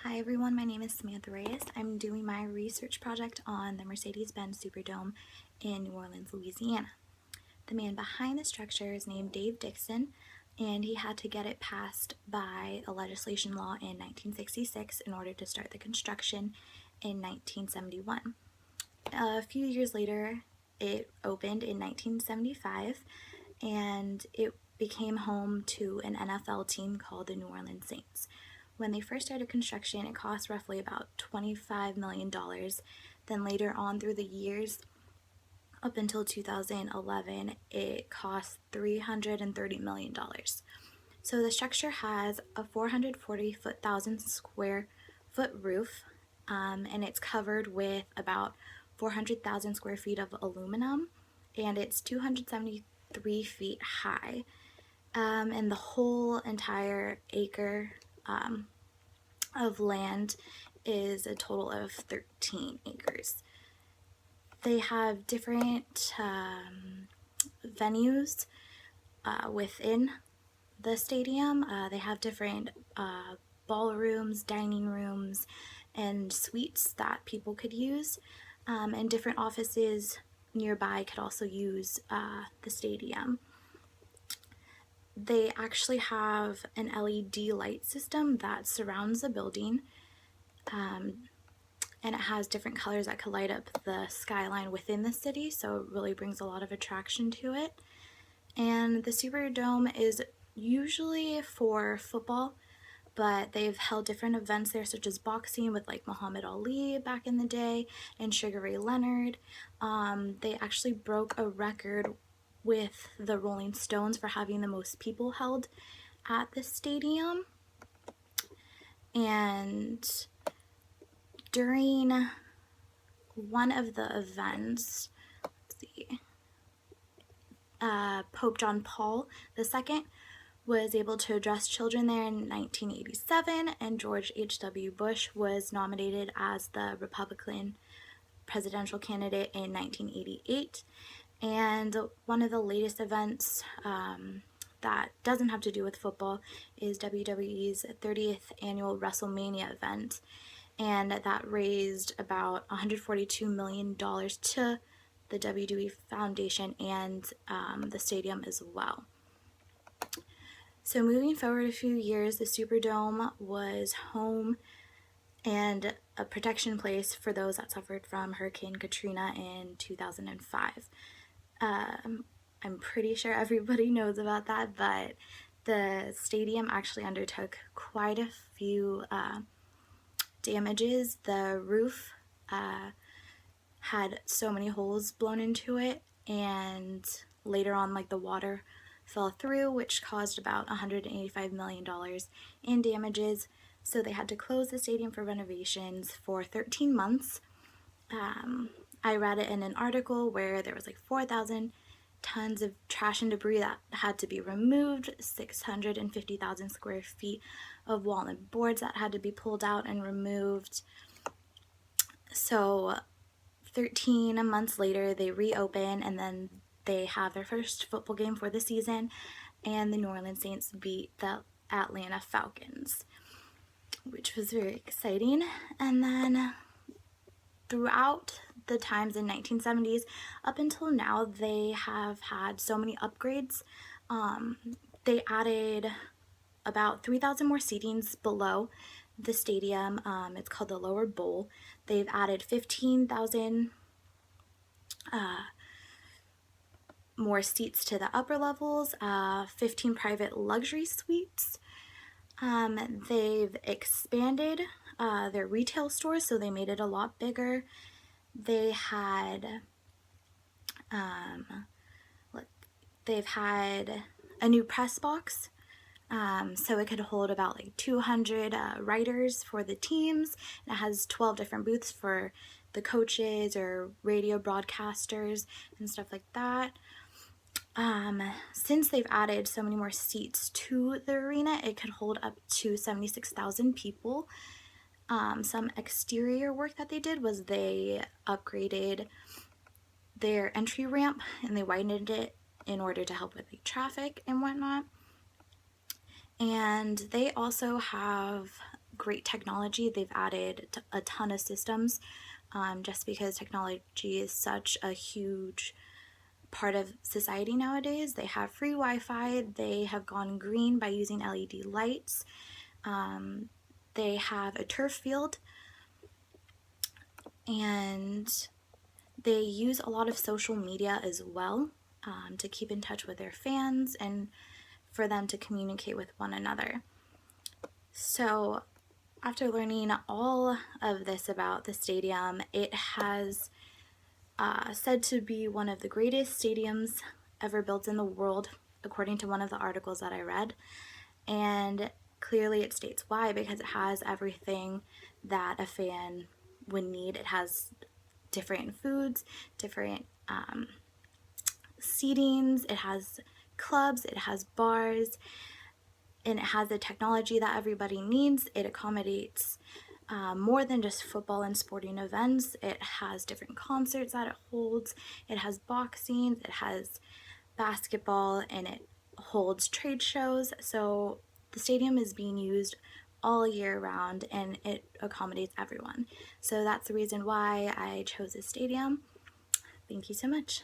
Hi everyone, my name is Samantha Reyes. I'm doing my research project on the Mercedes-Benz Superdome in New Orleans, Louisiana. The man behind the structure is named Dave Dixon, and he had to get it passed by a legislation law in 1966 in order to start the construction in 1971. A few years later, it opened in 1975, and it became home to an NFL team called the New Orleans Saints. When they first started construction, it cost roughly about $25 million. Then later on through the years, up until 2011, it cost $330 million. So the structure has a 440,000 square foot roof, and it's covered with about 400,000 square feet of aluminum, and it's 273 feet high. And the whole entire acre of land is a total of 13 acres. They have different venues within the stadium. They have different ballrooms, dining rooms, and suites that people could use, and different offices nearby could also use the stadium. They actually have an LED light system that surrounds the building, and it has different colors that could light up the skyline within the city, so it really brings a lot of attraction to it. And the Superdome is usually for football, but they've held different events there, such as boxing with like Muhammad Ali back in the day and Sugar Ray Leonard. They actually broke a record with the Rolling Stones for having the most people held at the stadium. And during one of the events, Pope John Paul II was able to address children there in 1987, and George H.W. Bush was nominated as the Republican presidential candidate in 1988. And one of the latest events that doesn't have to do with football is WWE's 30th annual WrestleMania event, and that raised about $142 million to the WWE Foundation and the stadium as well. So moving forward a few years, the Superdome was home and a protection place for those that suffered from Hurricane Katrina in 2005. I'm pretty sure everybody knows about that, but the stadium actually undertook quite a few damages. The roof had so many holes blown into it, and later on, like, the water fell through, which caused about $185 million in damages. So they had to close the stadium for renovations for 13 months. I read it in an article where there was like 4,000 tons of trash and debris that had to be removed, 650,000 square feet of wall and boards that had to be pulled out and removed. So 13 months later, they reopen, and then they have their first football game for the season, and the New Orleans Saints beat the Atlanta Falcons, which was very exciting. And then throughout the times in 1970s up until now, they have had so many upgrades. They added about 3,000 more seatings below the stadium. It's called the Lower Bowl. They've added 15,000 more seats to the upper levels, 15 private luxury suites. They've expanded their retail stores, so they made it a lot bigger. They had they've had a new press box, so it could hold about like 200 writers for the teams. It has 12 different booths for the coaches or radio broadcasters and stuff like that. Since they've added so many more seats to the arena, it could hold up to 76,000 people. Some exterior work that they did was they upgraded their entry ramp and they widened it in order to help with the traffic and whatnot. And they also have great technology. They've added a ton of systems just because technology is such a huge part of society nowadays. They have free Wi-Fi. They have gone green by using LED lights. They have a turf field, and they use a lot of social media as well to keep in touch with their fans and for them to communicate with one another. So after learning all of this about the stadium, it has said to be one of the greatest stadiums ever built in the world, according to one of the articles that I read. And clearly it states why, because it has everything that a fan would need. It has different foods, different seatings, it has clubs, it has bars, and it has the technology that everybody needs. It accommodates more than just football and sporting events. It has different concerts that it holds. It has boxing, it has basketball, and it holds trade shows. So the stadium is being used all year round, and it accommodates everyone. So that's the reason why I chose this stadium. Thank you so much.